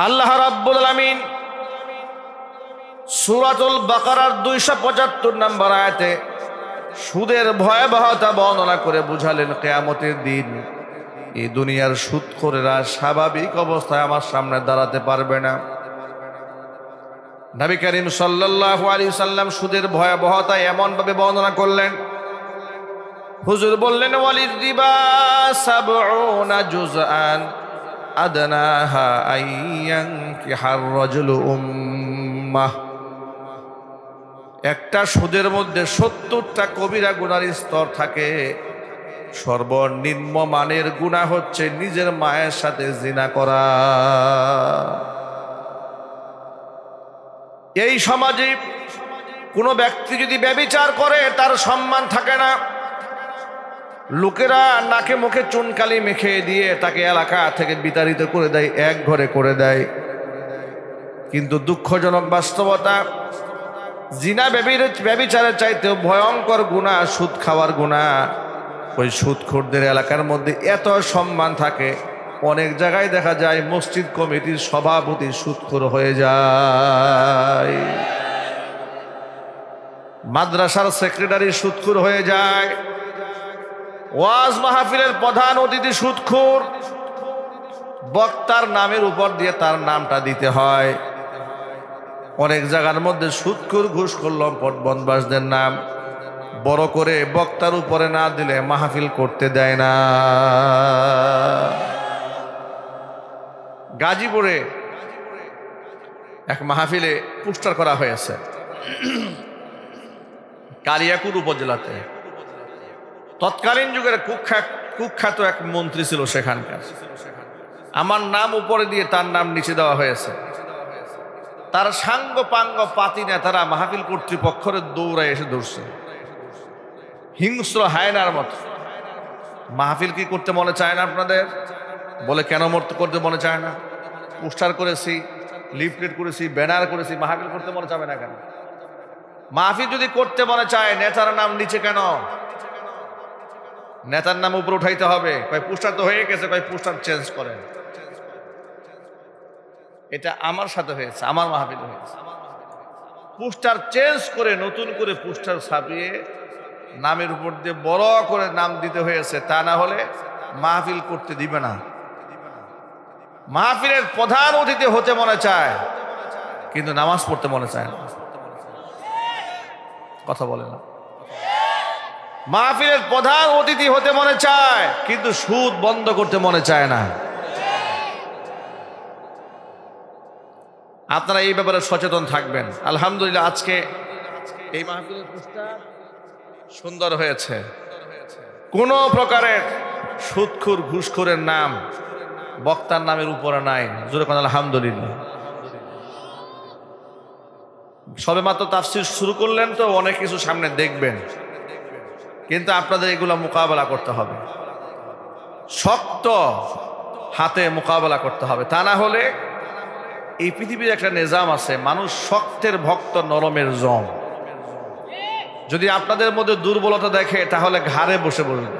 আল্লাহ রাব্বুল আলামিন সূরাতুল বাকারার 275 নম্বর আয়াতে সুদের ভয়াবহতা বর্ণনা করে বুঝালেন, কিয়ামতের দিন এই দুনিয়ার সুদখোরেরা স্বাভাবিক অবস্থায় আমার সামনে দাঁড়াতে পারবে না। নবী করিম সাল্লাল্লাহু আলাইহি সাল্লাম সুদের ভয়াবহতা এমন ভাবে বর্ণনা করলেন, হুজুর বললেন, ওয়ালিদ রিবা 70 জুজআন আদনাহা আইয়ানকিহার রাজুলু উম্মাহ। একটা সুদের মধ্যে 70টা কবিরা গুনার স্তর থাকে। সর্বনিম্ন মানের গুনাহ হচ্ছে নিজের মায়ের সাথে জিনা করা। এই সমাজে কোনো ব্যক্তি যদি ব্যভিচার করে তার সম্মান থাকে না। লোকেরা নাকে মুখে চুনকালি মেখে দিয়ে তাকে এলাকা থেকে বিতাড়িত করে দেয়, এক ঘরে করে দেয়। কিন্তু দুঃখজনক বাস্তবতা, জিনা ব্যভিচারের চাইতেও ভয়ঙ্কর গুনাহ সুদ খাওয়ার গুনাহ। ওই সুদখোরদের এলাকার মধ্যে এত সম্মান থাকে, অনেক জায়গায় দেখা যায় মসজিদ কমিটির সভাপতি সুদখোর হয়ে যায়, মাদ্রাসার সেক্রেটারি সুদখোর হয়ে যায়, ওয়াজ মাহফিলের প্রধান অতিথি সুদখোর, বক্তার নামের উপর দিয়ে তার নামটা দিতে হয়। অনেক জায়গার মধ্যে সুদখোর ঘুষখোর লম্পট বদমাশদের নাম বড় করে বক্তার উপরে না দিলে মাহফিল করতে দেয় না। গাজীপুরে এক মাহফিলে পোস্টার করা হয়েছে, কালিয়াকুর উপজেলাতে। তৎকালীন যুগের কুখ্যাত এক মন্ত্রী ছিল সেখানকার। আমার নাম উপরে দিয়ে তার নাম নিচে দেওয়া হয়েছে। তার সাঙ্গ পাঙ্গ পাতি নেতারা মাহফিল কর্তৃপক্ষের দৌড়ায় এসে ধরছে, হিংস্র হায়নার মতো। মাহফিল কি করতে মনে চায় না আপনাদের? বলে, কেন করতে মনে চায় না? পোস্টার করেছি, লিফলেট করেছি, ব্যানার করেছি, মাহফিল করতে মনে চাবে না কেন? মাহফিল যদি করতে মনে চায়, নেতার নাম নিচে কেন? নেতার নাম উপরে উঠাইতে হবে। কয় পোস্টার তো হয়ে গেছে, কয় পোস্টার চেঞ্জ করেন। এটা আমার সাথে হয়েছে, আমার মাহফিল হয়েছে। পোস্টার চেঞ্জ করে নতুন করে পোস্টার ছাপিয়ে নামের উপর দিয়ে বড় করে নাম দিতে হয়েছে, তা না হলে মাহফিল করতে দিবে না। মাহফিলের প্রধান অতিথি হতে মনে চায়, কিন্তু নামাজ পড়তে মনে চায় না। কথা বলে না। মাহফিলের প্রধান অতিথি হতে মনে চায়, কিন্তু সুদ বন্ধ করতে মনে চায় না। আপনারা এই ব্যাপারে সচেতন থাকবেন। আলহামদুলিল্লাহ, আজকে এই মাহফিলের পোস্টার সুন্দর হয়েছে। কোন প্রকারের সুদখোর ঘুষখোরের নাম বক্তার নামের উপরে নাই। জোরে কোন আলহামদুলিল্লাহ। সবে মাত্র তাফসীর শুরু করলেন, তো অনেক কিছু সামনে দেখবেন, কিন্তু আপনাদের এগুলো মোকাবেলা করতে হবে, শক্ত হাতে মোকাবেলা করতে হবে। তা না হলে এই পৃথিবীর একটা নিজাম আছে, মানুষ শক্তের ভক্ত নরমের জম। যদি আপনাদের মধ্যে দুর্বলতা দেখে তাহলে ঘাড়ে বসে বলবে,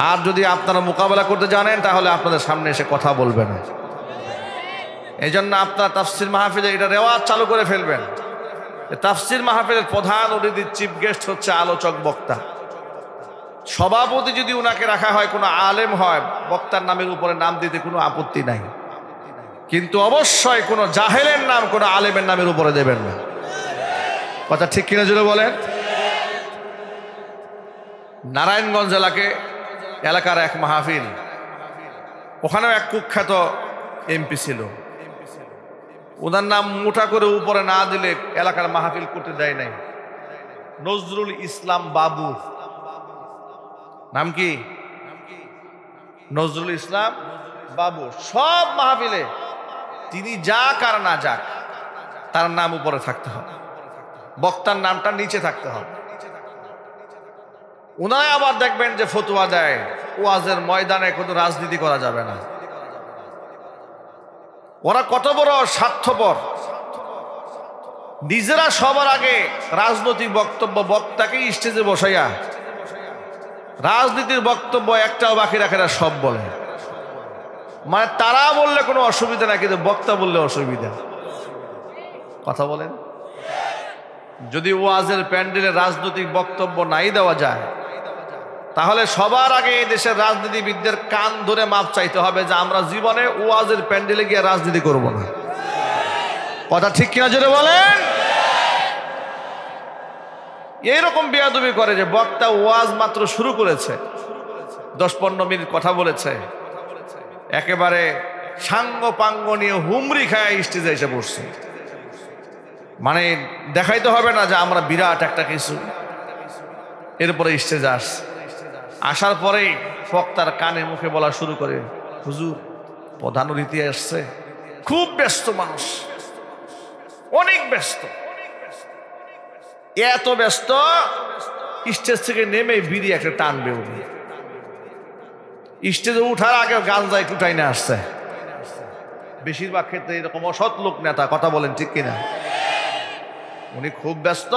আর যদি আপনারা মোকাবেলা করতে জানেন তাহলে আপনাদের সামনে এসে কথা বলবে না। এই জন্য আপনারা তাফসীর মাহফিলে এটা রেওয়াজ চালু করে ফেলবেন। তাফসীর মাহফিলের প্রধান অতিথি চিফ গেস্ট হচ্ছে আলোচক বক্তা। সভাপতি যদি উনাকে রাখা হয়, কোনো আলেম হয়, বক্তার নামের উপরে নাম দিতে কোনো আপত্তি নাই, কিন্তু অবশ্যই কোনো জাহেলের নাম কোনো আলেমের নামের উপরে দেবেন না। কথা ঠিক কিনা জুড়ে বলেন। নারায়ণগঞ্জ এলাকার এক মাহফিল, ওখানেও এক কুখ্যাত এমপি ছিল। ওনার নাম মোটা করে উপরে না দিলে এলাকার মাহফিল করতে দেয় নাই। নজরুল ইসলাম বাবু, নাম কি? নজরুল ইসলাম বাবু। সব মাহফিলে তিনি যাক আর না যাক, তার নাম উপরে থাকতে হবে, বক্তার নামটা নিচে থাকতে হবে। উনায় আবার দেখবেন যে ফতোয়া দেয়, ওয়াজের ময়দানে কোনো রাজনীতি করা যাবে না। ওরা কত বড় স্বার্থপর, নিজেরা সবার আগে রাজনৈতিক বক্তব্য, বক্তাকে স্টেজে বসাইয়া রাজনীতির বক্তব্য একটাও বাকি রাখে না, সব বলে। মানে তারা বললে কোনো অসুবিধা না, কিন্তু বক্তা বললে অসুবিধা। কথা বলেন, যদি ওয়াজের প্যান্ডেলে রাজনৈতিক বক্তব্য নাই দেওয়া যায়, তাহলে সবার আগে এই দেশের রাজনীতিবিদদের কান ধরে মাপ চাইতে হবে যে আমরা জীবনে ওয়াজের প্যান্ডেলে গিয়ে রাজনীতি করব না। কথা ঠিক কিনা জোরে বলেন। এইরকম বেয়াদবি করে যে বক্তা ওয়াজ মাত্র শুরু করেছে, 10-15 মিনিট কথা বলেছে, একেবারে সাঙ্গ পাঙ্গ নিয়ে হুমরি খায় স্টেজে এসে বসছে। মানে দেখাইতে হবে না যে আমরা বিরাট একটা কিছু। এরপরে স্টেজে আসার পরেই বক্তার কানে মুখে বলা শুরু করে, হুজুর প্রধান অতিথি আসছে, খুব ব্যস্ত মানুষ, অনেক ব্যস্ত, এত ব্যস্ত স্টেজ থেকে নেমে বিড়ি একটা টানবে। উনি স্টেজে উঠার আগে গাঁজা একটু টাইনে আসছে। বেশিরভাগ ক্ষেত্রে এরকম অসৎ লোক নেতা, কথা বলেন ঠিক কিনা। উনি খুব ব্যস্ত,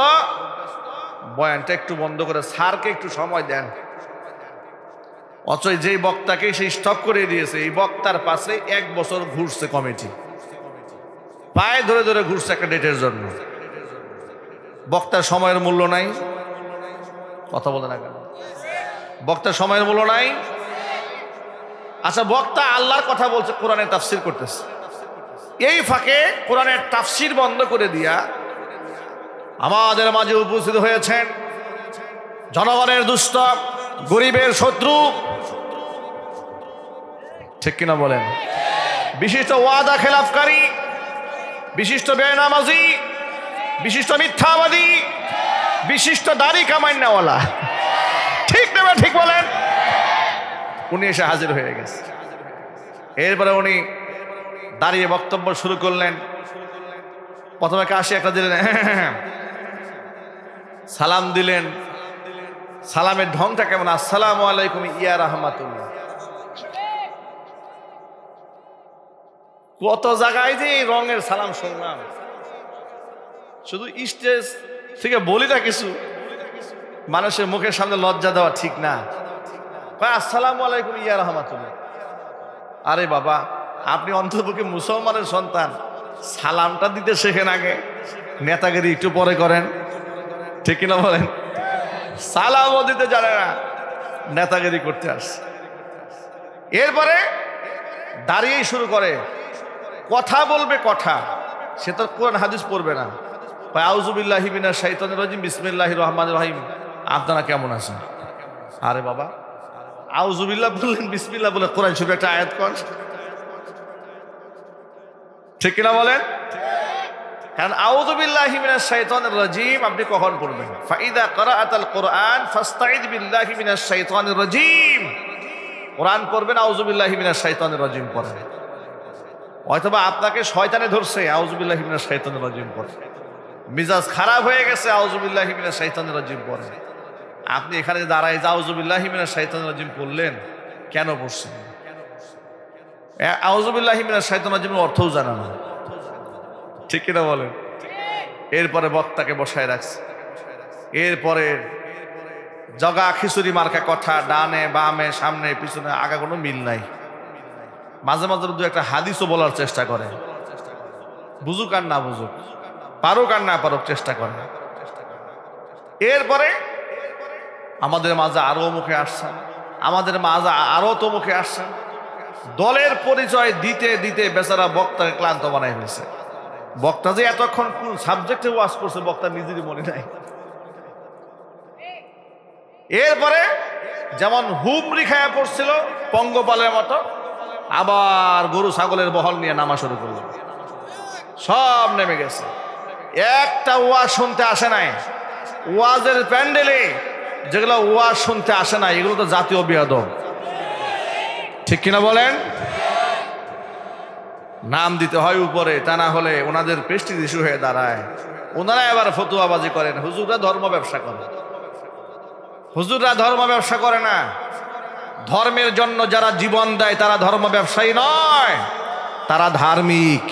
বয়ানটা একটু বন্ধ করে স্যারকে একটু সময় দেন। অথচ যেই বক্তাকে সে স্টপ করে দিয়েছে, এই বক্তার পাশে 1 বছর ঘুরছে কমিটি, পায়ে ধরে ধরে ঘুরছে একটা ডেটের জন্য। বক্তার সময়ের মূল্য নাই। কথা বলে না কেন? বক্তার সময়ের মূল্য নাই। আচ্ছা, বক্তা আল্লাহর কথা বলছে, কোরআনের তাফসির করতেছে, এই ফাঁকে কোরআনের তাফসির বন্ধ করে দিয়া আমাদের মাঝে উপস্থিত হয়েছেন জনগণের দুষ্ট, গরিবের শত্রু, ঠিক কিনা বলেন, বিশিষ্ট ওয়াদা খেলাফকারী, বিশিষ্ট বেনামাজি, বিশিষ্ট মিথ্যাবাদী, বিশিষ্ট দাড়ি কামাইনাওয়ালা, ঠিক না? ঠিক বলেন। উনি এসে হাজির হয়ে গেছে। এরপরে উনি দাঁড়িয়ে বক্তব্য শুরু করলেন। প্রথমে কাশি একটা দিলেন, সালাম দিলেন। সালামের ঢংটা কেমন? আসসালামু আলাইকুম ইয়া রাহমাতুল্লাহ। কত জায়গায় যে রঙের সালাম শুনলাম, শুধু স্টেজ থেকে বলি না কিছু, মানুষের মুখের সামনে লজ্জা দেওয়া ঠিক না। আসসালামু আলাইকুম ইয়া রাহমাতুল্লাহ। আরে বাবা, আপনি অন্ততপক্ষে মুসলমানের সন্তান, সালামটা দিতে শেখেন আগে, নেতাগিরি একটু পরে করেন, ঠিক কিনা বলেন। সালামও দিতে জানে না, নেতাগিরি করতে আসে। এরপরে দাঁড়িয়েই শুরু করে কথা বলবে, কথা, সে তো কোরআন হাদিস পড়বে না। আউযু বিল্লাহি মিনাশ শাইতানির রাজিম, বিসমিল্লাহির রহমানির রহিম, আপনারা কেমন আছেন? আরে বাবা, আউযু বিল্লাহ বললেন, বিসমিল্লাহ বলে কোরআন শরীফের একটা আয়াত কর, ঠিক কিনা বলেন। কারণ আউযু বিল্লাহি মিনাশ শাইতানির রাজিম আপনি কখন পড়বেন? ফাইদা ক্রাআতাল কুরআন ফাস্তাইদ বিল্লাহি মিনাশ শাইতানির রাজিম। কোরআন পড়বেন, আউযু বিল্লাহি মিনাশ শাইতানির রাজিম পড়েন। হয়তোবা আপনাকে শয়তানে ধরছে, আউযু বিল্লাহি মিনাশ শাইতানির রাজিম পড়েন। মিজাজ খারাপ হয়ে গেছে, আউযু বিল্লাহি মিনাশ শাইতানির রাজিম পড়েন। আপনি এখানে দাঁড়ায় আউযু বিল্লাহি মিনাশ শাইতানির রাজিম পড়লেন, কেন পড়ছেন? আউযু বিল্লাহি মিনাশ শাইতানির রাজিমের অর্থও জানা না, ঠিক কিনা বলেন। এরপরে বক্তাকে বসায় রাখছে। এরপরে জগা খিচুড়ি মার্কা কথা, ডানে বামে সামনে পিছনে আগা কোনো মিল নাই। মাঝে মাঝে দু একটা হাদিসও বলার চেষ্টা করে, বুঝুক আর না বুঝুক, পারুক আর না পারুক, চেষ্টা করে। এরপরে আমাদের মাঝে আরো মুখে আসছেন, আমাদের মাঝে আরো তো মুখে আসছেন। দলের পরিচয় দিতে দিতে বেচারা বক্তাকে ক্লান্ত বানাই ফেলছে। বক্তা যে এতক্ষণ কোন সাবজেক্টে ওয়াজ করছে বক্তা নিজেরই মনে নাই। এরপরে যেমন হুমরি খায়া পড়ছিল পঙ্গপালের মতো, আবার গরু ছাগলের বহল নিয়ে নামা শুরু করল। সব নেমে গেছে, একটা ওয়াজ শুনতে আসে নাই। ওয়াজের প্যান্ডেলে যেগুলো ওয়াজ শুনতে আসে না, এগুলো তো জাতীয় বিয়াদব, ঠিক কিনা বলেন। নাম দিতে হয় উপরে, তা না হলে ওনাদের প্রেস্টিজ ইস্যু হয়ে দাঁড়ায়। ওনারা এবার ফতুয়াবাজি করেন, হুজুররা ধর্ম ব্যবসা করে। হুজুররা ধর্ম ব্যবসা করে না। ধর্মের জন্য যারা জীবন দেয় তারা ধর্ম ব্যবসায়ী নয়, তারা ধার্মিক।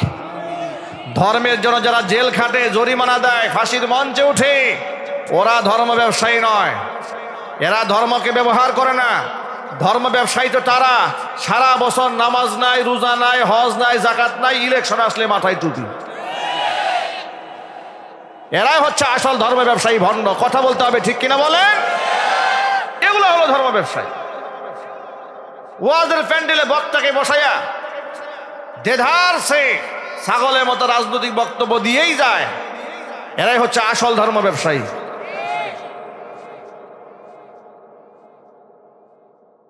ধর্মের জন্য যারা জেল খাটে, জরিমানা দেয়, ফাঁসির মঞ্চে উঠে, ওরা ধর্ম ব্যবসায়ী নয়। এরা ধর্মকে ব্যবহার করে না, ধর্ম ব্যবসায়ী তো তারা সারা বছর নামাজ নাই, রোজা নাই, হজ নাই, জাকাত নাই, ইলেকশন আসলে মাথায় টুপি। এরাই হচ্ছে আসল ধর্ম ব্যবসায়ী, ভণ্ড। কথা বলতে হবে, ঠিক কিনা বলেন? এগুলো হলো ধর্ম ব্যবসায়ী। ওয়াজের প্যান্ডেলে বক্তাকে বসাইয়া দেধার সে ছাগলের মতো রাজনৈতিক বক্তব্য দিয়েই যায়, এরাই হচ্ছে আসল ধর্ম ব্যবসায়ী।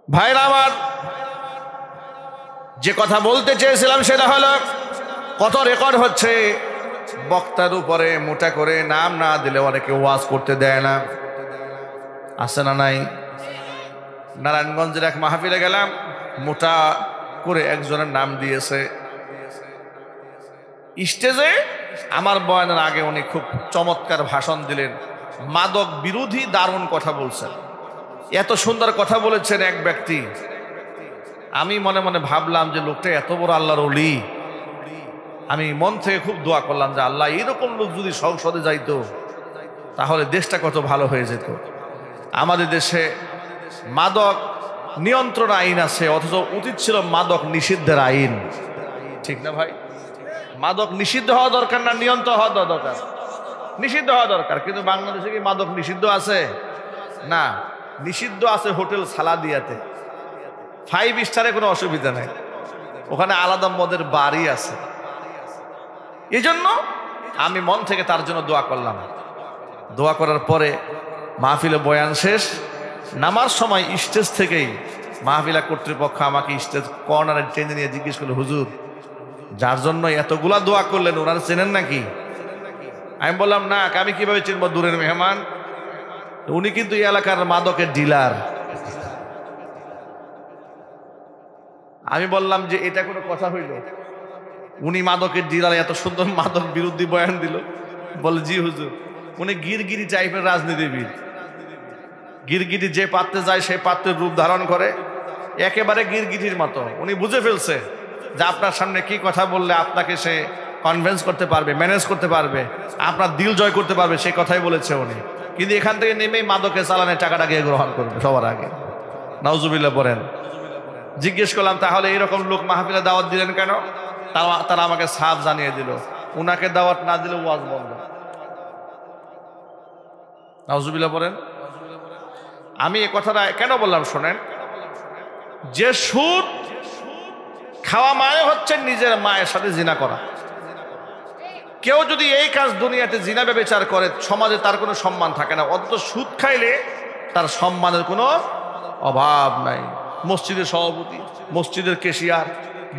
ভাইরা আমার, যে কথা বলতে চেয়েছিলাম সেটা হলো, কত রেকর্ড হচ্ছে বক্তার উপরে মোটা করে নাম না দিলে অনেকে ওয়াজ করতে দেয় না, আছে না নাই? নারায়ণগঞ্জের এক মাহফিলে গেলাম, মোটা করে একজনের নাম দিয়েছে স্টেজে। আমার বয়ানের আগে উনি খুব চমৎকার ভাষণ দিলেন, মাদক বিরোধী দারুণ কথা বলছেন, এত সুন্দর কথা বলেছেন এক ব্যক্তি। আমি মনে মনে ভাবলাম যে লোকটা এত বড় আল্লাহর ওলি। আমি মন থেকে খুব দোয়া করলাম যে আল্লাহ, এরকম লোক যদি সংসদে যাইতো তাহলে দেশটা কত ভালো হয়ে যেত। আমাদের দেশে মাদক নিয়ন্ত্রণ আইন আছে, অথচ উচিত ছিল মাদক নিষিদ্ধের আইন, ঠিক না ভাই? মাদক নিষিদ্ধ হওয়া দরকার না নিয়ন্ত্রণ হওয়া দরকার? নিষিদ্ধ হওয়া দরকার। কিন্তু বাংলাদেশে কি মাদক নিষিদ্ধ আছে? না, নিষিদ্ধ আছে হোটেল সালাদিয়াতে, 5 স্টারে কোনো অসুবিধা নেই, ওখানে আলাদা মদের বাড়ি আছে। এই জন্য আমি মন থেকে তার জন্য দোয়া করলাম। দোয়া করার পরে মাহফিলে বয়ান শেষ, নামার সময় স্টেজ থেকেই মাহফিলা কর্তৃপক্ষ আমাকে স্টেজ কর্নারে টেনে নিয়ে জিজ্ঞেস করলো, হুজুর যার জন্য এতগুলা দোয়া করলেন ওনারা চেনেন নাকি? আমি বললাম না, আমি কিভাবে চিনবো, দূরের মেহমান। উনি কিন্তু এই এলাকার মাদকের ডিলার। আমি বললাম যে এটা কোনো কথা হইল? উনি মাদকের ডিলার, এত সুন্দর মাদক বিরোধী বয়ান দিল। বলে জি হুজুর, উনি গিরগিরি টাইপের রাজনীতিবিদ। গিরগিটি যে পাত্রে যায় সেই পাত্রের রূপ ধারণ করে, একেবারে গিরগিটির মতো। উনি বুঝে ফেলছে যে আপনার সামনে কি কথা বললে আপনাকে সে কনভিন্স করতে পারবে, ম্যানেজ করতে পারবে, আপনার দিল জয় করতে পারবে, সেই কথাই বলেছে উনি। কিন্তু এখান থেকে নেমেই মাদকের চালানের টাকাটা গিয়ে গ্রহণ করবে সবার আগে। নাউজুবিল্লাহ পড়েন। জিজ্ঞেস করলাম, তাহলে এরকম লোক মাহফিলে দাওয়াত দিলেন কেন? তারা আমাকে সাফ জানিয়ে দিল, উনাকে দাওয়াত না দিলে ওয়াজ বন্ধ। নাউজুবিল্লাহ পড়েন। আমি এ কথাটা কেন বললাম শোনেন, যে সুদ খাওয়া মানে হচ্ছে নিজের মায়ের সাথে জিনা করা। কেউ যদি এই কাজ দুনিয়াতে জিনা ব্যভিচার করে, সমাজে তার কোনো সম্মান থাকে না। অথচ সুদ খাইলে তার সম্মানের কোনো অভাব নাই। মসজিদের সভাপতি, মসজিদের কেশিয়ার,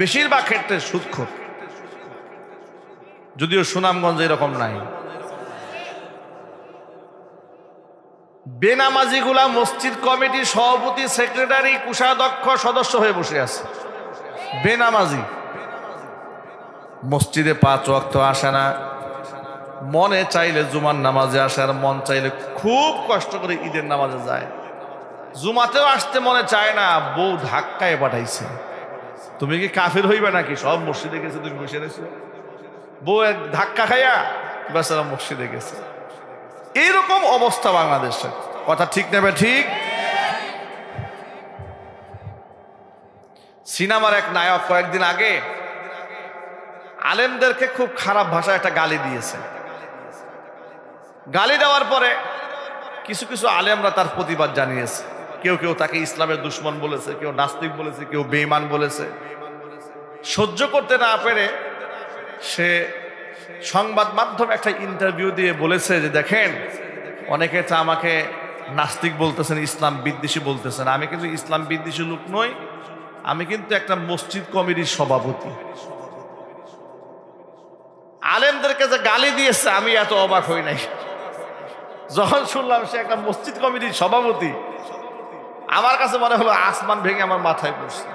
বেশিরভাগ ক্ষেত্রে সুদখোর। যদিও সুনামগঞ্জে এরকম নাই। বেনামাজিগুলা মসজিদ কমিটির সভাপতি, সেক্রেটারি, কোষাধ্যক্ষ, সদস্য হয়ে বসে আছে। বেনামাজি মসজিদে 5 ওয়াক্ত আসে না, মনে চাইলে জুমার নামাজে আসে, আর মন চাইলে খুব কষ্ট করে ঈদের নামাজে যায়। জুমাতেও আসতে মনে চায় না, বউ ধাক্কায় পাঠাইছে। তুমি কি কাফির হইবে নাকি? সব মসজিদে গেছে, তুমি বসে রয়েছো। বউ এক ধাক্কা খাইয়া বেচারা মসজিদে গেছে। এইরকম অবস্থা বাংলাদেশে। কথা ঠিক নেবে? ঠিক। সিনেমার এক নায়ক কয়েকদিন আগে আলেমদেরকে খুব খারাপ ভাষায় একটা গালি দিয়েছে। গালি দেওয়ার পরে কিছু কিছু আলেমরা তার প্রতিবাদ জানিয়েছে। কেউ কেউ তাকে ইসলামের দুশ্মন বলেছে, কেউ নাস্তিক বলেছে, কেউ বেঈমান বলেছে। সহ্য করতে না পেরে সে সংবাদ মাধ্যমে একটা ইন্টারভিউ দিয়ে বলেছে যে দেখেন, অনেকে তো আমাকে নাস্তিক বলতেছেন, ইসলাম বিদ্বেষী বলতেছেন। আমি কিন্তু ইসলাম বিদ্বেষী লোক নই, আমি কিন্তু একটা মসজিদ কমিটির সভাপতি। আলেমদেরকে যে গালি দিয়েছে আমি এত অবাক হই নাই। যখন শুনলাম সে একটা মসজিদ কমিটির সভাপতি, আমার কাছে মনে হলো আসমান ভেঙে আমার মাথায় পড়ছে।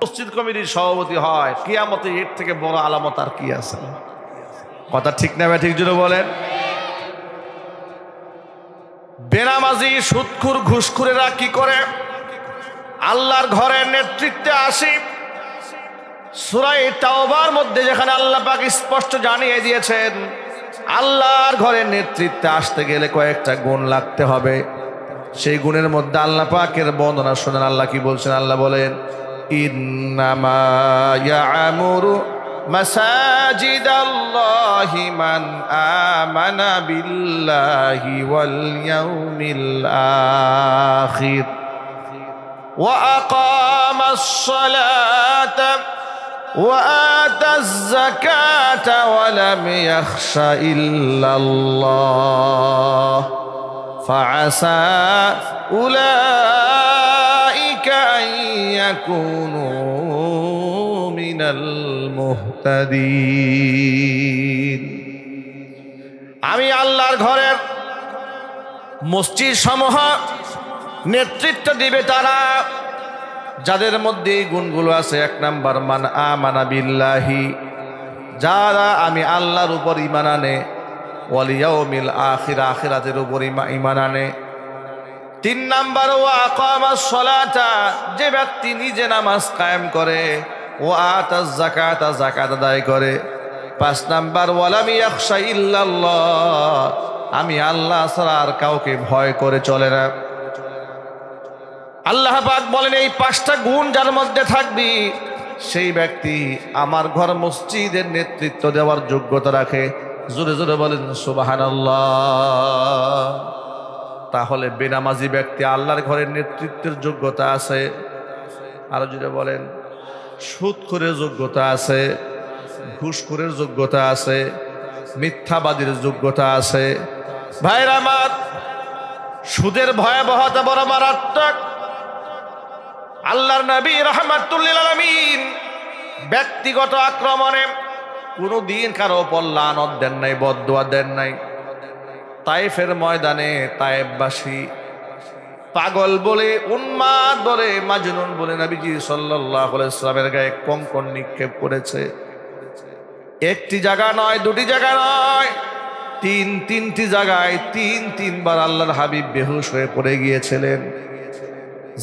মসজিদ কমিটির সভাপতি হয়, কিয়ামতে এর থেকে বড় আলামত আর কি আছে? কথা ঠিক না? ঠিক জুড়ে বলেন। বেনামাজি, সুদখোর, ঘুষখোরেরা কি করে? আল্লাহর ঘরের নেতৃত্বে আসি। সূরা তাওবার মধ্যে যেখানে আল্লাহ পাক স্পষ্ট জানিয়ে দিয়েছেন, আল্লাহর ঘরের নেতৃত্বে আসতে গেলে কয়েকটা গুণ লাগতে হবে। সেই গুণের মধ্যে আল্লাহ পাকের বর্ণনা শুনেন। আল্লাহ কি বলছেন? আল্লাহ বলেন, ইন্নামা ইয়া'মুরু মাসাজিদাল্লাহি মান আমানা বিল্লাহি ওয়াল ইয়াউমিল আখির ওয়া আকামাস সালাতা وآتى الزكاة ولم يخش إلا الله فعسى أولئك أن يكونوا من المهتدين। আমি আল্লাহর ঘরের মসজিদ সমূহ নেতৃত্ব দিবে তারা যাদের মধ্যে এই গুণগুলো আছে। এক নাম্বার, মান আমানা বিল্লাহি, যারা আমি আল্লাহর উপর ঈমান আনে, ওয়াল ইয়াউমিল আখির, আখিরাতের উপর ঈমান আনে। 3 নাম্বার, ওয়া আকামাস সালাতা, যে ব্যক্তি নিজে নামাজ কায়েম করে, ওয়া আতাজ যাকাতা, যাকাত আদায় করে। 5 নাম্বার, ওয়ালাম ইয়াখশা ইল্লাল্লাহ, আমি আল্লাহ ছাড়া আর কাউকে ভয় করে চলে না। আল্লাহ পাক বলেন, এই 5টা গুণ যার মধ্যে থাকবি সেই ব্যক্তি আমার ঘর মসজিদের নেতৃত্ব দেওয়ার যোগ্যতা রাখে। জোরে জোরে বলেন সুবহানাল্লাহ। তাহলে বেনামাজি ব্যক্তি আল্লাহর ঘরের নেতৃত্বের যোগ্যতা আছে। আরো জোরে বলেন, সুদখোরের যোগ্যতা আছে, ঘুষখোরের যোগ্যতা আছে, মিথ্যাবাদীর যোগ্যতা আছে। ভাইরা আমার, সুদের ভয়াবহতা বড় মারাত্মক। আল্লাহর নবী রাহমাতুল লিল আলামিন ব্যক্তিগত আক্রমণে কোনদিন কারো উপর লানত দেন নাই, বদদুয়া দেন নাই। তায়েফের ময়দানে তায়েফবাসী পাগল বলে, উন্মাদ বলে, মাজনুন বলে নবীজি সাল্লাল্লাহু আলাইহি ওয়াসাল্লামের গায়ে কঙ্কর নিক্ষেপ করেছে। একটি জায়গা নয়, দুটি জায়গা নয়, তিনটি জায়গায় 3বার আল্লাহর হাবিব বেহুশ হয়ে পড়ে গিয়েছিলেন।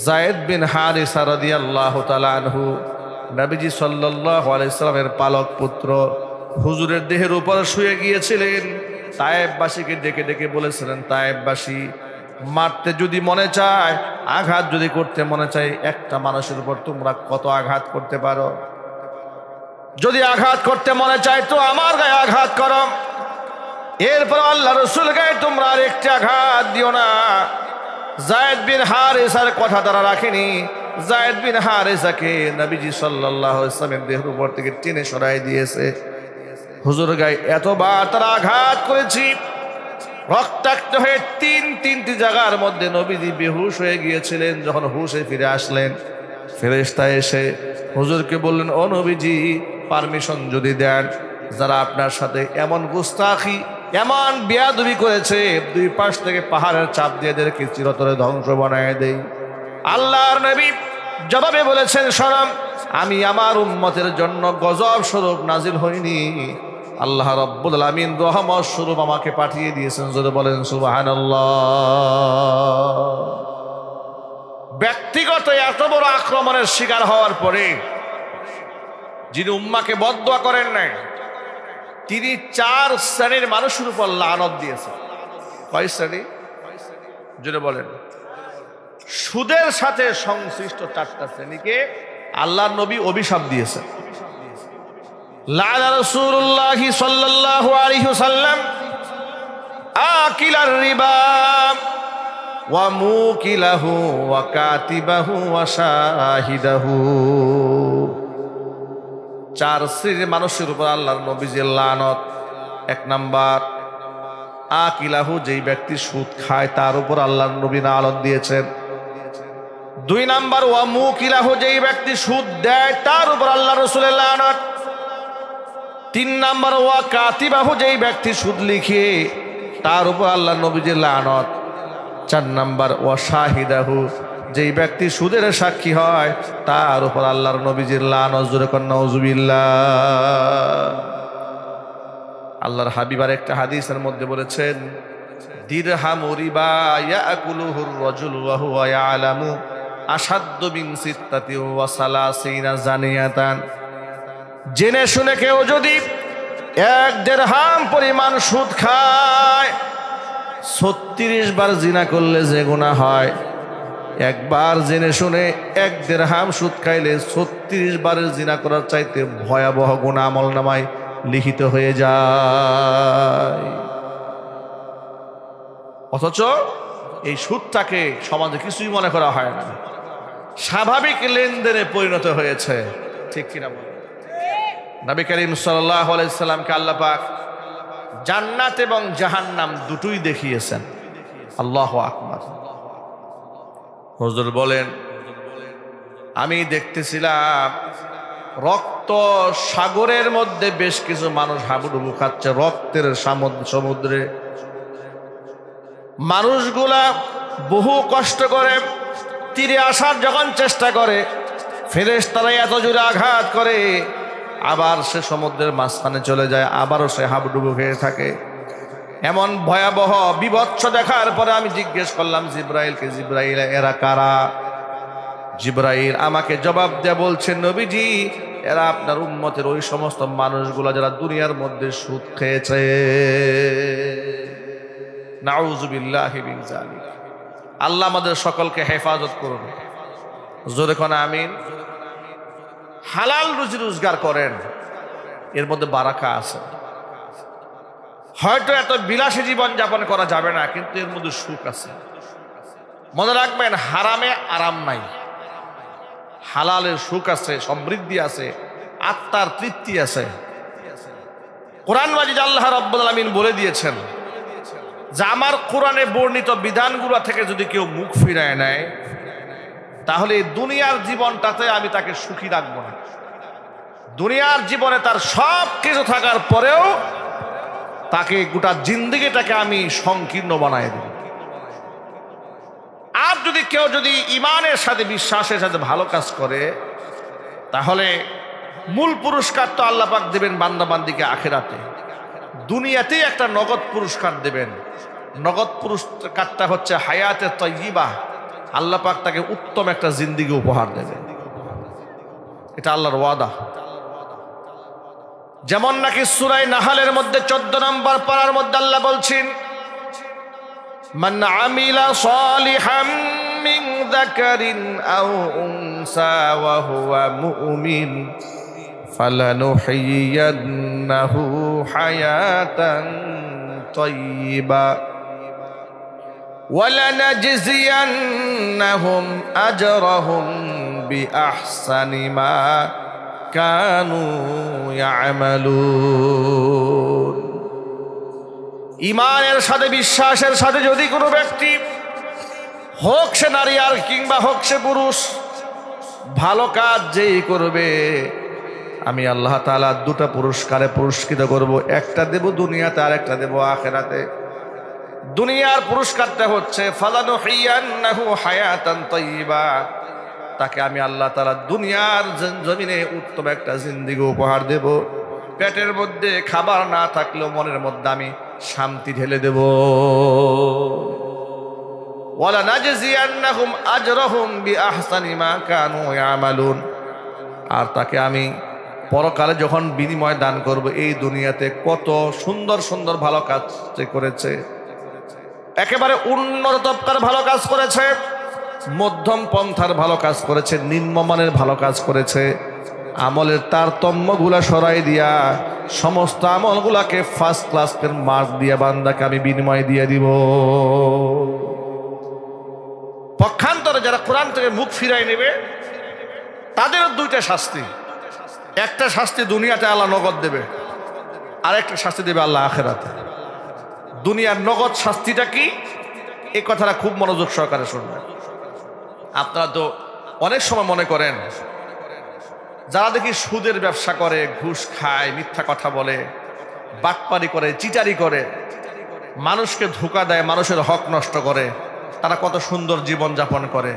যায়েদ বিন হারিসা রাদিয়াল্লাহু তাআলা আনহু, নবীজি সাল্লাল্লাহু আলাইহি ওয়াসাল্লামের পালক পুত্র, হুজুরের দেহের উপর শুয়ে গিয়েছিলেন। তায়েফবাসীকে ডেকে ডেকে বলেছিলেন, তায়েফবাসী, মারতে যদি মনে চায়, আঘাত যদি করতে মনে চায়, একটা মানুষের উপর তোমরা কত আঘাত করতে পারো? যদি আঘাত করতে মনে চায় তো আমার গায়ে আঘাত করো। এরপর আল্লাহ রাসূল গায়ে তোমরা আর একটি আঘাত দিও না। যায়েদ বিন হারিসার কথা তারা রাখেনি। যায়েদ বিন হারিসাকে নবীজি সাল্লাল্লাহু আলাইহি ওয়াসাল্লামের দেহের উপর থেকে টেনে সরাই দিয়েছে। হুজুর গায়ে এতবার তারা আঘাত করেছি, রক্তাক্ত হয়ে তিনটি জায়গার মধ্যে নবীজি বেহুশ হয়ে গিয়েছিলেন। যখন হুশে ফিরে আসলেন, ফেরেশতা এসে হুজুরকে বললেন, ও নবীজি, পারমিশন যদি দেন, যারা আপনার সাথে এমন গুস্তাখি, এমন বেয়াদবি করেছে, 2 পাশ থেকে পাহাড়ের চাপ দিয়ে এদেরকে চিরতরে ধ্বংস বানায় দেই। আল্লাহর নবী জবাবে বলেছেন, শোনো, আমি আমার উম্মতের জন্য গজব স্বরূপ নাজিল হইনি, আল্লাহ রাব্বুল আলামিন রহমত স্বরূপ আমাকে পাঠিয়ে দিয়েছেন। জোরে বলেন সুবহানাল্লাহ। ব্যক্তিগত এত বড় আক্রমণের শিকার হওয়ার পরে যিনি উম্মাকে বদদুয়া করেন নাই, তিনি 4 শ্রেণীর মানুষের উপর লানত দিয়েছেন। কয় শ্রেণী? জোরে বলেন। সুদের সাথে সংশ্লিষ্ট 4টা শ্রেণীকে আল্লাহর নবী অভিশাপ দিয়েছেন। লাআনা রাসূলুল্লাহ সাল্লাল্লাহু আলাইহি ওয়াসাল্লাম আকিলার রিবা ওয়া মুকিলাহু ওয়া কাতিবাহু ওয়া শাহিদাহু। 4 শ্রেণীর মানুষের উপর আল্লাহর নবীজির লানত। 1 নাম্বার, আকিলাহু, যেই ব্যক্তি সুদ খায় তার উপর আল্লাহর নবী লানত দিয়েছেন। 2 নাম্বার, ওয়া মুকিলাহু, যেই ব্যক্তি সুদ দেয় তার উপর আল্লাহ রাসূলের লানত। 3 নাম্বার, ওয়া কাতিবাহু, যেই ব্যক্তি সুদ লিখে তার উপর আল্লাহর নবীজির লানত। 4 নাম্বার, ওয়া শাহিদাহু, যেই ব্যক্তি সুদের সাক্ষী হয় তার উপর আল্লাহর নবীজির লানত। জোরে কর নাউযুবিল্লাহ। আল্লাহর হাবিব আর একটা হাদিসের মধ্যে বলেছেন, দিরহামু রিবা ইয়াকুলুহুর রাজুলু ওয়া হুয়া ইয়ালামু আশাদ্দু মিন সিত্তাতি ওয়া সালাসিনা জানিয়াতান। জেনে শুনে কেউ যদি 1 দিরহাম পরিমাণ সুদ খায়, 36 বার জিনা করলে যে গুনাহ হয়, একবার জেনে শুনে 1 দিরহাম সুদ খাইলে 36 বারের জিনা করার চাইতে ভয়াবহ গুনাহ আমলনামায় লিখিত হয়ে যায়। অথচ এই সুদটাকে সমাজে কিছুই মনে করা হয় না, স্বাভাবিক লেনদেনে পরিণত হয়েছে। ঠিক কিনা বলেন? নবী করিম সাল্লাল্লাহু আলাইহি সাল্লামকে আল্লাহ পাক জান্নাত এবং জাহান্নাম দুটোই দেখিয়েছেন। আল্লাহু আকবার। হুজুর বলেন, আমি দেখতেছিলাম রক্ত সাগরের মধ্যে বেশ কিছু মানুষ হাবুডুবু খাচ্ছে, রক্তের সমুদ্রে। মানুষগুলা বহু কষ্ট করে তীরে আসার যখন চেষ্টা করে, ফেরেশতারা এত জোরে আঘাত করে, আবার সে সমুদ্রের মাঝখানে চলে যায়, আবারও সে হাবুডুবু খেয়ে থাকে। এমন ভয়াবহ বিভৎস দেখার পরে আমি জিজ্ঞেস করলাম জিব্রাইলকে, জিব্রাইল এরা কারা? জিব্রাইল আমাকে জবাব দেয়া বলছেন, নবীজি এরা আপনার উম্মতের ওই সমস্ত মানুষগুলো যারা দুনিয়ার মধ্যে সুদ খেয়েছে। নাউযুবিল্লাহি মিন যালিক। আল্লাহ আমাদের সকলকে হেফাজত করুন। জোরে কোন আমিন। হালাল রুজি রোজগার করেন, এর মধ্যে বারাকা আছে। হয়তো এত বিলাসী জীবন যাপন করা যাবে না, কিন্তু এর মধ্যে সুখ আছে। মনে রাখবেন, হারামে আরাম নাই, হালালের সুখ আছে, সমৃদ্ধি আছে, আত্মার তৃপ্তি আছে। কোরআন মাজিদ আল্লাহ রাব্বুল আলামিন বলে দিয়েছেন যে আমার কোরআনে বর্ণিত বিধানগুলো থেকে যদি কেউ মুখ ফিরায় নেয়, তাহলে দুনিয়ার জীবনটাতে আমি তাকে সুখী রাখবো না। দুনিয়ার জীবনে তার সব কিছু থাকার পরেও তাকে গোটা জিন্দেগিটাকে আমি সংকীর্ণ বানায় দেব। আর যদি কেউ ইমানের সাথে, বিশ্বাসের সাথে ভালো কাজ করে, তাহলে মূল পুরস্কার তো আল্লাহ পাক দেবেন বান্দাবান্দিকে আখিরাতে। দুনিয়াতেই একটা নগদ পুরস্কার দেবেন। নগদ পুরস্কারটা হচ্ছে হায়াতে তাইয়্যিবা। আল্লাহ পাক তাকে উত্তম একটা জিন্দেগি উপহার দেবেন। এটা আল্লাহর ওয়াদা। যেমন নাকি সূরা নাহলের মধ্যে 14 নম্বর পারার মধ্যে আল্লাহ বলছেন, মান আমিলা সালিহাম মিন যাকারিন আও উনসা ওয়া হুয়া মুমিন ফালানুহয়িয়ান্নাহু হায়াতান তাইয়্যিবা ওয়া লানাজজিয়ান্নাহুম আজরাহুম বিআহসানি মা কানু ইয়ামালুন। ইমানের সাথে, বিশ্বাসের সাথে যদি কোনো ব্যক্তি, হোক সে নারী আর কিংবা হোক সে পুরুষ, ভালো কাজ যেই করবে, আমি আল্লাহ তাআলা দুটো পুরস্কারে পুরস্কৃত করব। একটা দেব দুনিয়াতে, আর একটা দেব আখিরাতে। দুনিয়ার পুরস্কারটা হচ্ছে ফালানুহিয়ান্নাহু হায়াতান তাইয়্যিবা, তাকে আমি আল্লাহ তাআলা দুনিয়ার জমিনে উত্তম একটা জিন্দেগি উপহার দেব। পেটের মধ্যে খাবার না থাকলেও মনের মধ্যে আমি শান্তি ঢেলে দেব। ওয়ালা নাজজিয়ান্নাহুম আজরাহুম বিআহসানি মা কানু ইয়ামালুন, আর তাকে আমি পরকালে যখন বিনিময় দান করব, এই দুনিয়াতে কত সুন্দর সুন্দর ভালো কাজ করেছে, একেবারে উন্নত তবকার ভালো কাজ করেছে, মধ্যম পন্থার ভালো কাজ করেছে, নিম্নমানের ভালো কাজ করেছে, আমলের তারতম্যগুলা সরাই দিয়া সমস্ত আমলগুলাকে ফার্স্ট ক্লাসের মার্ক দিয়া বান্দাকে আমি বিনিময় দিয়ে দিব। পক্ষান্তরে যারা কোরআন থেকে মুখ ফিরাই নেবে, তাদেরও দুইটা শাস্তি। একটা শাস্তি দুনিয়াতে আল্লাহ নগদ দেবে, আর একটা শাস্তি দেবে আল্লাহ আখিরাতে। দুনিয়ার নগদ শাস্তিটা কি, এই কথাটা খুব মনোযোগ সহকারে শুনবেন। আপনারা তো অনেক সময় মনে করেন, যারা দেখি সুদের ব্যবসা করে, ঘুষ খায়, মিথ্যা কথা বলে, বাটপারি করে, চিটারি করে, মানুষকে ধোঁকা দেয়, মানুষের হক নষ্ট করে, তারা কত সুন্দর জীবন যাপন করে।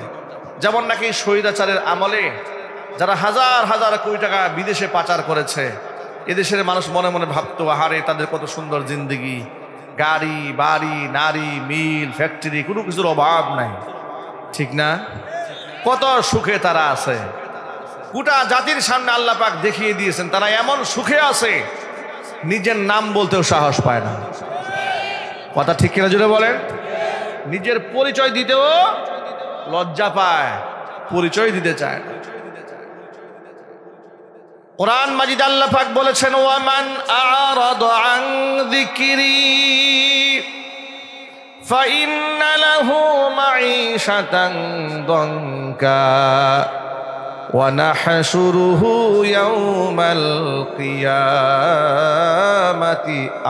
যেমন নাকি স্বৈরাচারের আমলে যারা হাজার হাজার কোটি টাকা বিদেশে পাচার করেছে, এদেশের মানুষ মনে মনে ভাবতো, আহারে তাদের কত সুন্দর জিন্দেগি, গাড়ি বাড়ি, নারী, মিল, ফ্যাক্টরি, কোনো কিছুর অভাব নাই, ঠিক না? কত সুখে তারা আছে। গোটা জাতির সামনে আল্লাহ পাক দেখিয়ে দিয়েছেন তারা এমন সুখে আছে, নিজের নাম বলতেও সাহস পায় না। কথা ঠিক কিনা জুড়ে বলেন? নিজের পরিচয় দিতেও লজ্জা পায়, পরিচয় দিতে চায় না। কোরআন মাজিদ আল্লাহ পাক বলেছেন, ওয়ামান আ'রাদা আন যিকরি ফাইন্না লাহু মাঈশাতান দানকা ওয়া নাহশুরুহু ইয়াওমাল কিয়ামাতি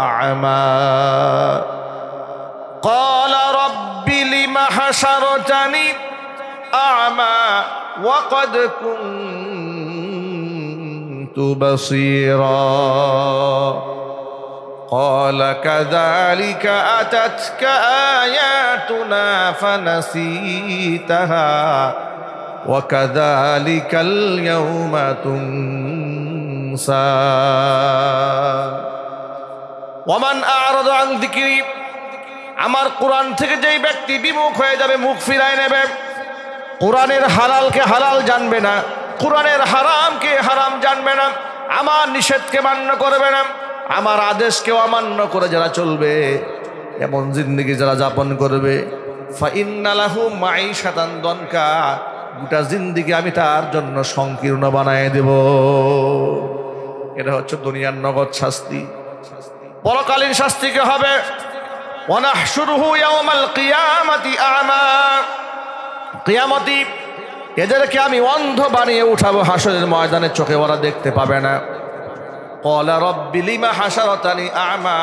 আ'মা ক্বালা রাব্বি লিমা হাশারতানি আ'মা ওয়া ক্বাদ কুনতু বাসীরা قال كذلك أتتك آياتنا فنسيتها وكذلك اليوم تنسى ومن أعرض عن ذكري আমার কোরআন থেকে যেই ব্যক্তি বিমুখ হয়ে যাবে, মুখ ফিরায় নেবে, কোরআনের হালালকে হালাল জানবে না, কোরআনের হারামকে হারাম জানবে না, আমার নিষেধকে মান্য করবে না, আমার আদেশকেও অমান্য করে যারা চলবে, এমন জিন্দেগি যারা যাপন করবে, ফাইন্না লাহু মাঈশাতান দানকা, গোটা জিন্দেগি আমি তার জন্য সংকীর্ণ বানায় দেব। এটা হচ্ছে দুনিয়ার নগদ শাস্তি। পরকালীন শাস্তি কি হবে? ওয়া নাহশুরুহু ইয়াওমাল কিয়ামাতি আ'মা, কিয়ামতি এদেরকে আমি অন্ধ বানিয়ে উঠাবো হাসরের ময়দানে, চোখে ওরা দেখতে পাবে না। ক্বালা রাব্বি লিমা হাশারতানি আ'মা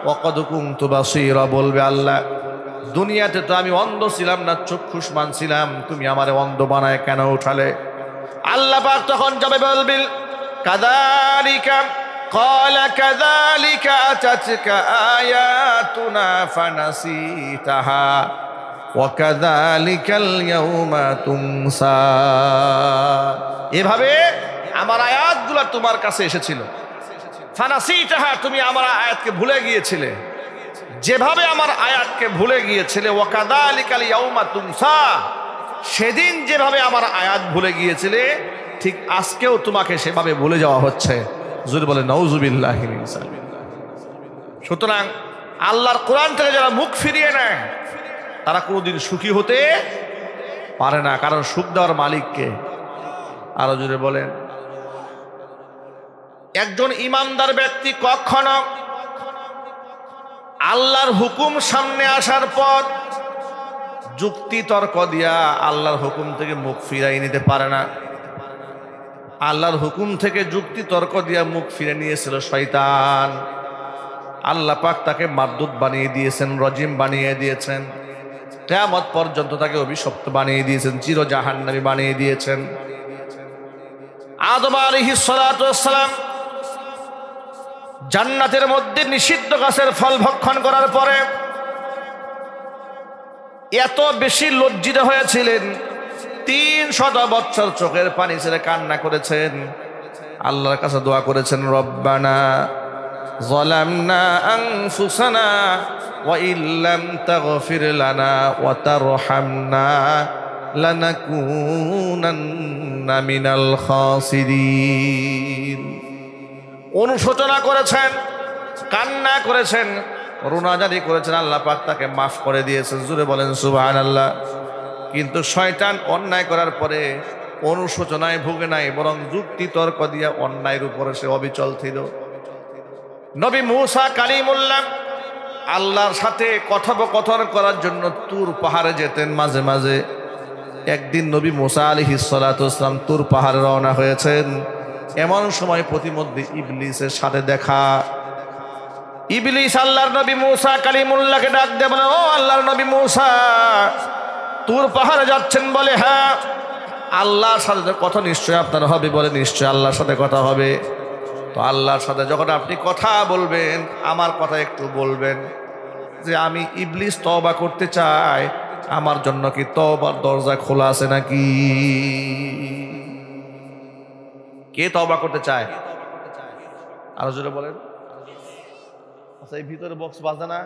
ওয়া ক্বাদ কুনতু বাসীরা, বলবে আল্লাহ দুনিয়াতে তো আমি অন্ধ ছিলাম না, চক্ষুষ্মান ছিলাম, তুমি আমারে অন্ধ বানায় কেন উঠালে? আল্লাহ পাক তখন যাবে বলবেন কাযালিকা ক্বালা কাযালিকা আতাতকা আয়াতুনা ফানাসিতাহা ওয়া কাযালিকাল ইয়াওমা তুনসা, এভাবে আমার আয়াতগুলো তোমার কাছে এসেছিল, ফানাসিতাহা, তুমি আমার আয়াতকে ভুলে গিয়েছিলে, যেভাবে আমার আয়াতকে ভুলে গিয়েছিলে, ওয়া কাযালিকাল ইয়াওমা তুনসা, সেদিন যেভাবে আমার আয়াত ভুলে গিয়েছিলে ঠিক আজকেও তোমাকে সেভাবে ভুলে যাওয়া হচ্ছে। জোরে বলে নাউযুবিল্লাহি মিন যালিক। সুতরাং আল্লাহর কোরআন থেকে যারা মুখ ফিরিয়ে নেয় তারা কোনোদিন সুখী হতে পারে না, কারণ সুখ দেওয়ার মালিককে। আরো জোরে বলেন। একজন ইমানদার ব্যক্তি কখনো আল্লাহর হুকুম সামনে আসার পর যুক্তি তর্ক দিয়া আল্লাহর হুকুম থেকে মুখ ফিরাই নিতে পারে না। আল্লাহর হুকুম থেকে যুক্তি তর্ক দিয়া মুখ ফিরে নিয়েছিল শয়তান। আল্লাহ পাক তাকে মারদুদ বানিয়ে দিয়েছেন, রজিম বানিয়ে দিয়েছেন, কিয়ামত পর্যন্ত তাকে অভিশপ্ত বানিয়ে দিয়েছেন, চির জাহান্নামী বানিয়ে দিয়েছেন। আদম আলাইহিস সালাতু ওয়াস সালাম জান্নাতের মধ্যে নিষিদ্ধ গাছের ফল ভক্ষণ করার পরে এত বেশি লজ্জিত হয়েছিলেন, 300 বছর চোখের পানি ছেড়ে কান্না করেছেন, আল্লাহর কাছে দোয়া করেছেন, রব্বানা যালামনা আনফুসানা ওয়া ইল্লাম তাগফির লানা ওয়া তারহামনা লানাকুনান্না মিনাল খাসিরিন। অনুশোচনা করেছেন, কান্না করেছেন, রুনাজারি করেছেন, আল্লাহ পাক তাকে মাফ করে দিয়েছেন। জোরে বলেন সুবহানাল্লাহ। কিন্তু শয়তান অন্যায় করার পরে অনুশোচনায় ভুগে নাই, বরং যুক্তি তর্ক দিয়া অন্যায়ের উপরে সে অবিচল ছিল। নবী মূসা কালিমুল্লাহ আল্লাহর সাথে কথোপকথন করার জন্য তুর পাহাড়ে যেতেন মাঝে মাঝে। একদিন নবী মূসা আলাইহিস সালাতু ওয়াস সালাম তুর পাহাড়ে রওনা হয়েছেন, এমন সময় প্রতিমধ্যে ইবলিসের সাথে দেখা। ইবলিস আল্লাহর নবী মূসা কালিমুল্লাহকে ডাক দিয়ে বলে, ও আল্লাহর নবী মূসা, তুর পাহাড়ে যাচ্ছেন? বলে হ্যাঁ। আল্লাহর সাথে কথা নিশ্চয় আপনার হবে? বলে নিশ্চয় আল্লাহর সাথে কথা হবে। তো আল্লাহর সাথে যখন আপনি কথা বলবেন আমার কথা একটু বলবেন যে আমি ইবলিস তওবা করতে চাই, আমার জন্য কি তওবার দরজা খোলা আছে নাকি? কে তওবা করতে চায়? আরো জোরে বলেন। আচ্ছা, এই ভিতরে বক্স বাজে না?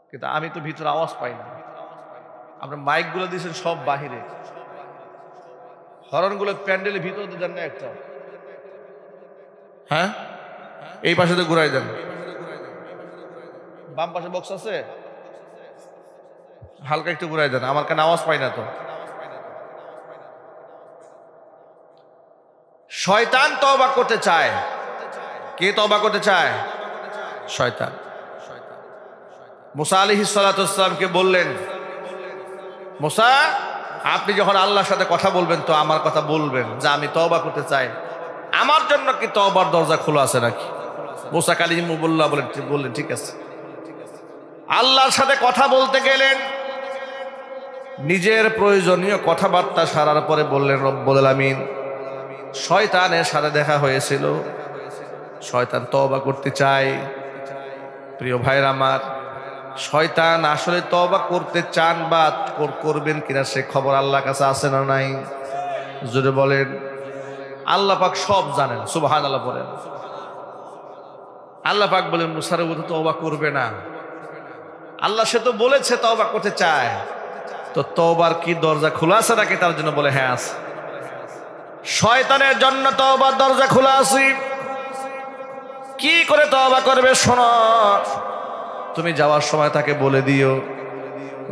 কিন্তু আমি তো ভিতরে আওয়াজ পাই না। আপনার মাইক গুলো দিয়েছেন সব বাহিরে, হরন গুলো প্যান্ডেলের ভিতরে দেন না একটা? হ্যাঁ, এই পাশে তো ঘুরাই দেন। বাম পাশে বক্স আছে, হালকা একটু ঘুরাই দেন, আমার কানে আওয়াজ পাই না তো। শয়তান তওবা করতে চায়। কে তওবা করতে চায়? শয়তান। মুসা আলাইহিস সালাতু ওয়াস সালামকে বললেন, মুসা আপনি যখন আল্লাহর সাথে কথা বলবেন তো আমার কথা বলবেন যে আমি তওবা করতে চাই, আমার জন্য কি তওবার দরজা খোলা আছে নাকি? মুসা কালিমুল্লাহ বললেন ঠিক আছে। আল্লাহর সাথে কথা বলতে গেলেন, নিজের প্রয়োজনীয় কথাবার্তা সারার পরে বললেন, রব্বুল আলামিন শয়তানের সাথে দেখা হয়েছিল, শয়তান তওবা করতে চায়। প্রিয় ভাইরা আমার, শয়তান আসলে তওবা করতে চান বা করবেন কিনা সে খবর আল্লাহর কাছে আছে না নাই? জোরে বলেন। আল্লাহ পাক সব জানেন, সুবহানাল্লাহ বলেন। আল্লাহ পাক বলেন মুসার উপর তওবা করবে না। আল্লাহ সে তো বলেছে তওবা করতে চায়, তো তওবার কি দরজা খোলা আছে নাকি? তার জন্য বলে হ্যাঁ আছে। শয়তানের জন্য তওবার দরজা খোলা আছে। কি করে তওবা করবে শোনো। তুমি যাওয়ার সময় তাকে বলে দিও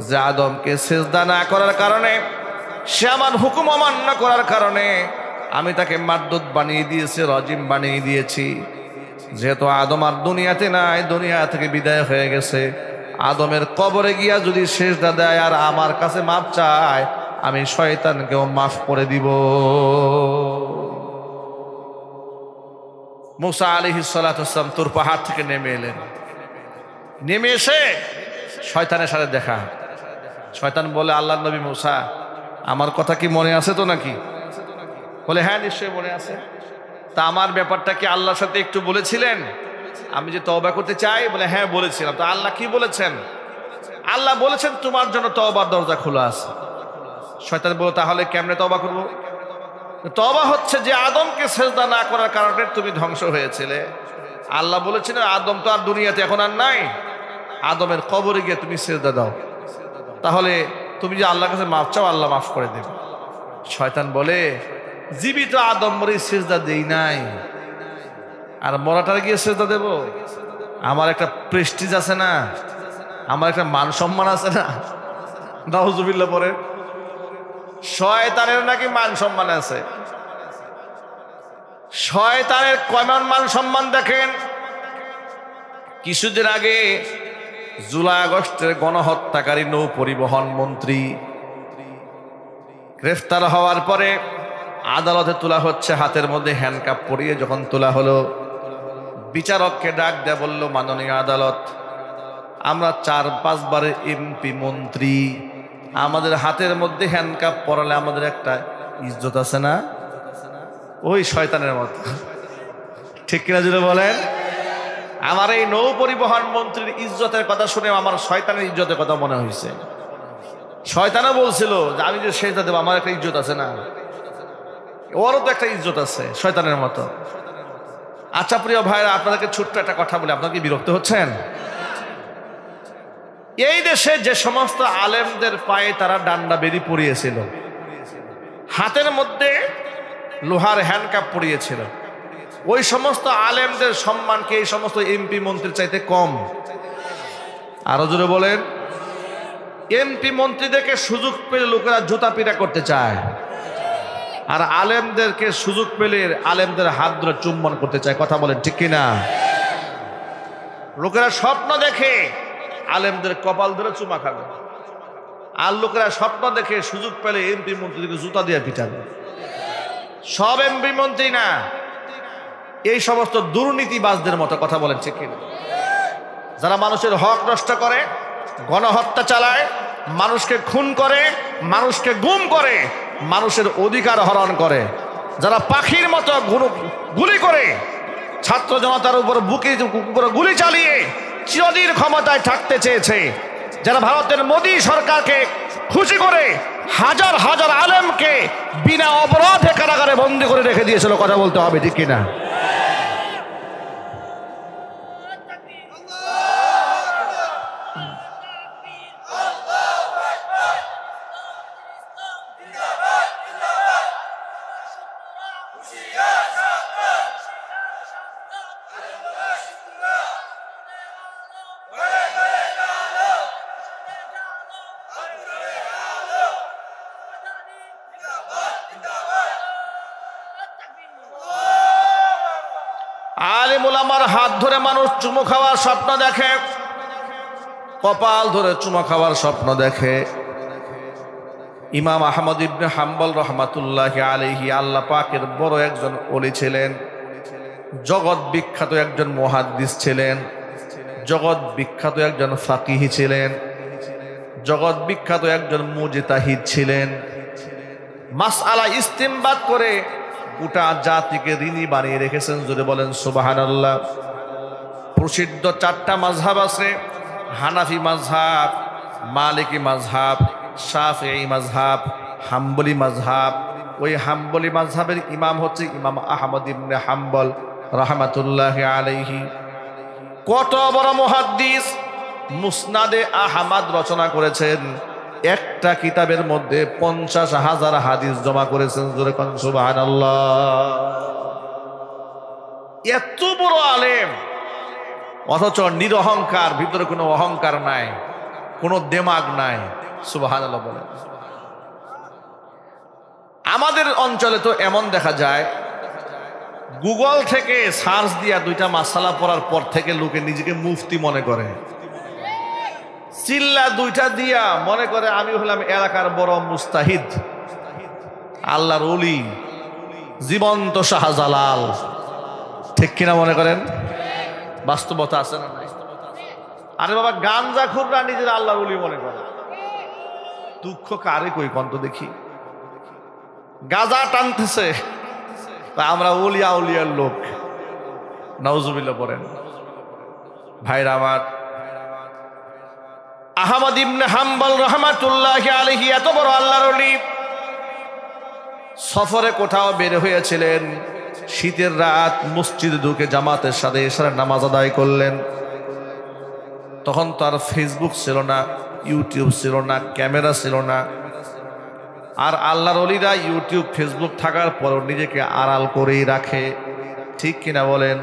যে আদমকে সিজদা না করার কারণে, সে আমার হুকুম অমান্য করার কারণে আমি তাকে মারদুদ বানিয়ে দিয়েছি, রজিম বানিয়ে দিয়েছি। যেহেতু আদম আর দুনিয়াতে নাই, দুনিয়া থেকে বিদায় হয়ে গেছে, আদমের কবরে গিয়া যদি সিজদা দেয় আর আমার কাছে মাফ চায়, আমি শয়তানকেও মাফ করে দিব। মুসা আলাইহিস সালাতু ওয়াস সালাম তুর পাহাড় থেকে নেমে এলেন। নেমে এসে শয়তানের সাথে দেখা। শয়তান বলে, আল্লাহর নবী মুসা আমার কথা কি মনে আছে তো নাকি? বলে হ্যাঁ নিশ্চয়ই মনে আছে। তা আমার ব্যাপারটা কি আল্লাহর সাথে একটু বলেছিলেন আমি যে তওবা করতে চাই? বলে হ্যাঁ বলেছিলাম। তো আল্লাহ কি বলেছেন? আল্লাহ বলেছেন তোমার জন্য তওবার দরজা খোলা আছে। শয়তান বলে তাহলে কেমনে তওবা করব? তওবা হচ্ছে যে আদমকে সিজদা না করার কারণে তুমি ধ্বংস হয়েছিলে। আল্লাহ বলেছেন আদম তো আর দুনিয়াতে এখন আর নাই, আদমের কবরে গিয়ে তুমি সিজদা দাও, তাহলে তুমি যে আল্লাহর কাছে মাফ চাও আল্লাহ মাফ করে দেবে। শয়তান বলে জীবিত আদম মরে সিজদা দেই নাই, আর মরাটার গিয়ে সিজদা দেব? আমার একটা প্রেস্টিজ আছে না, আমার একটা মান সম্মান আছে না। নাউজুবিল্লাহ পরে। শয়তানের নাকি মান সম্মান আছে। শয়তানের কেমন মান সম্মান দেখেন। কিছুদিন আগে জুলাই আগস্টের গণহত্যাকারী নৌ পরিবহন মন্ত্রী গ্রেফতার হওয়ার পরে আদালতে তোলা হচ্ছে, হাতের মধ্যে হ্যান্ডকাপ পরিয়ে যখন তোলা হলো, বিচারককে ডাক দেয়া বলল, মাননীয় আদালত, আমরা 4-5 বারের এমপি মন্ত্রী, আমাদের হাতের মধ্যে হ্যান্ডকাপ পরালে আমাদের একটা ইজ্জত আছে না? ওই শয়তানের মতো, ঠিক কিনা জুড়ে বলেন? আমার এই নৌ পরিবহন মন্ত্রীর ইজ্জতের কথা শুনে আমার শয়তানের ইজ্জতের কথা মনে হয়েছে। শয়তানও বলছিল যে আমি যে সেজদা দেব আমার একটা ইজ্জত আছে না, ওরও তো একটা ইজ্জত আছে, শয়তানের মতো। আচ্ছা প্রিয় ভাইরা, আপনাদেরকে ছোট্ট একটা কথা বলি, আপনারা কি বিরক্ত হচ্ছেন? এই দেশে যে সমস্ত আলেমদের পায়ে তারা ডান্ডা বেরি পরিয়েছিল, হাতের মধ্যে লোহার হ্যান্ডকাপ পরিয়েছিল, ওই সমস্ত আলেমদের সম্মানকে এই সমস্ত এমপি মন্ত্রীর চাইতে কম? আরো জোরে বলেন। এমপি মন্ত্রীদেরকে সুযোগ পেলে লোকেরা জুতা পিটা করতে চায়, আর আলেমদেরকে সুযোগ পেলে আলেমদের হাত ধরে চুম্বন করতে চায়। কথা বলেন ঠিক কিনা? লোকেরা স্বপ্ন দেখে আলেমদের কপাল ধরে চুমা খাবে, আর লোকেরা স্বপ্ন দেখে সুযোগ পেলে এমপি মন্ত্রীদেরকে জুতা দিয়ে পিটাবে। সব এমপি মন্ত্রী না, এই সমস্ত দুর্নীতিবাজদের মতো। কথা বলেন ঠিক কিনা? যারা মানুষের হক নষ্ট করে, গণহত্যা চালায়, মানুষকে খুন করে, মানুষকে গুম করে, মানুষের অধিকার হরণ করে, যারা পাখির মতো গুলি করে ছাত্র জনতার উপর উপরে গুলি চালিয়ে চিরদিন ক্ষমতায় থাকতে চেয়েছে, যারা ভারতের মোদী সরকারকে খুশি করে হাজার হাজার আলেমকে বিনা অপরাধে কারাগারে বন্দী করে রেখে দিয়েছিল। কথা বলতে হবে ঠিক কিনা? আলেম ওলামার হাত ধরে মানুষ চুমু খাওয়ার স্বপ্ন দেখে, কপাল ধরে চুমু খাওয়ার স্বপ্ন দেখে। ইমাম আহমদ ইবনে হাম্বল রহমাতুল্লাহি আলাইহি আল্লাহ পাকের বড় একজন ওলি ছিলেন, জগৎ বিখ্যাত একজন মুহাদ্দিস ছিলেন, জগৎ বিখ্যাত একজন ফাকিহি ছিলেন, জগৎ বিখ্যাত একজন মুজতাহিদ ছিলেন। মাসআলা ইস্তিমবাত করে গোটা জাতিকে ঋণী বানিয়ে রেখেছেন। যদি বলেন সুবহানাল্লাহ। প্রসিদ্ধ 4টা মাযহাব আছে, হানাফি মাযহাব, মালিকি মাযহাব, শাফিঈ মাযহাব, হাম্বলি মাযহাব। ওই হাম্বলি মাযহাবের ইমাম হচ্ছে ইমাম আহমদ ইবনে হাম্বল রাহমাতুল্লাহি আলাইহি। কত বড় মুহাদ্দিস, মুসনাদে আহমদ রচনা করেছেন। একটা কিতাবের মধ্যে 50,000 হাদিস জমা করেছেন। জোরে কোন সুবহানাল্লাহ। এত বড় আলেম, অথচ নিরহংকার, ভিতরে কোনো অহংকার নাই, কোনো দেমাগ নাই। সুবহানাল্লাহ বলেন। আমাদের অঞ্চলে তো এমন দেখা যায়, গুগল থেকে সার্চ দিয়া 2টা মাসালা পড়ার পর থেকে লোকে নিজেকে মুফতি মনে করে। চিল্লা 2টা দিয়া মনে করে আমি হলাম এলাকার বড় মুস্তাহিদ, আল্লাহর ওলি, জীবন্ত শাহজালাল। ঠিক কিনা মনে করেন? বাস্তবতা আছে না নাই? আরে বাবা, গাঞ্জাখোররা নিজের আল্লাহর ওলি মনে করে। দুঃখ কারে কই কন্ত দেখি। গাঁজা টানতেছে, আমরা উলিয়া উলিয়ার লোক। নাউজুবিল্লাহ পড়েন। ভাইরা আমার, আহমদ ইবনে হাম্বল রাহমাতুল্লাহি আলাইহি এত বড় আল্লাহর ওলি, সফরে কোথাও বের হয়েছিলেন। শীতের রাত মসজিদে ঢুকে জামাতের সাথে এশার নামাজ আদায় করলেন। তখন তার ফেসবুক ছিল না, ইউটিউব ছিল না, ক্যামেরা ছিল না। আর আল্লাহর ওলিরা ইউটিউব ফেসবুক থাকার পরও নিজেকে আড়াল করেই রাখে। ঠিক কিনা বলেন?